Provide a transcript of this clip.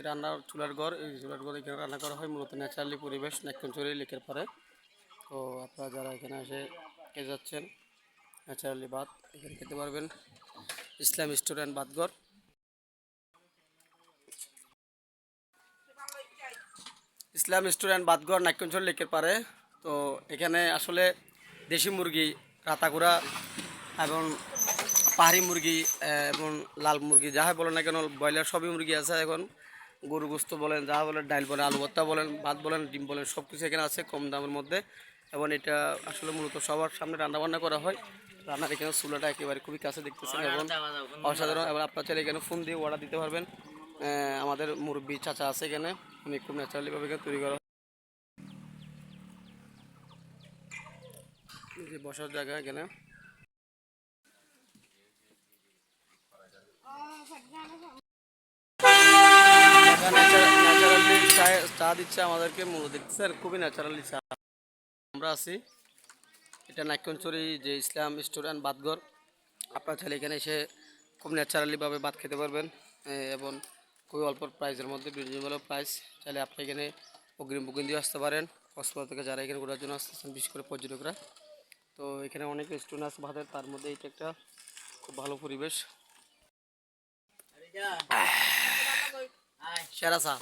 রান্নার চুলার ঘর, এই চুলার ঘর এখানে রান্না করা হয় মূলত ন্যাচারালি পরিবেশ নাইক্ষ্যংছড়ি লেকের পরে। তো আপনারা যারা এখানে এসে খেতে যাচ্ছেন ন্যাচারালি ভাত এখানে খেতে পারবেন। ইসলাম রেস্টুরেন্ট ভাতঘর। ইসলাম রেস্টুরেন্ট ভাতঘর নাইক্ষ্যংছড়ি লেকের পারে। তো এখানে আসলে দেশি মুরগি, রাতাগুড়া এবং পাহাড়ি মুরগি এবং লাল মুরগি যাই বলেন না কেন, ব্রয়লার সবই মুরগি আছে এখন। গরু গোস্ত বলেন, যা বলেন, ডাইল বলেন, আলু ভর্তা বলেন, ভাত বলেন, ডিম বলেন, সব কিছু এখানে আছে কম দামের মধ্যে। এবং এটা আসলে মূলত সবার সামনে রান্নাবান্না করা হয়। রান্নার এখানে চুলাটা একেবারে খুবই কাছে দেখতেছেন এবং অসাধারণ। এবং আপনার চাইলে এখানে ফোন দিয়ে অর্ডার দিতে পারবেন। আমাদের মুরব্বী চাচা আছে এখানে, উনি খুব ন্যাচারালিভাবে এখানে তৈরি করা যে বসার জায়গা এখানে। ন্যাচারালি চা দিচ্ছে আমাদেরকে, মূলত দেখতেছেন খুবই ন্যাচারালি চা। আমরা আছি এটা নাইক্ষ্যংছড়ি যে ইসলাম রেস্টুরেন্ট ভাতঘর। আপনারা চাইলে এখানে এসে খুব ন্যাচারালিভাবে ভাত খেতে পারবেন এবং খুবই অল্প প্রাইসের মধ্যে, রিজনেবল প্রাইস। চাইলে আপনি এখানে অগ্রিম বুকিং দিয়ে আসতে পারেন। কক্সবাজার থেকে যারা এখানে ঘোরার জন্য আসতেছেন, বিশেষ করে পর্যটকরা। তো এখানে অনেক রেস্টুরেন্ট আছে ভাতের, তার মধ্যে এটা একটা খুব ভালো পরিবেশ। সেরা চা।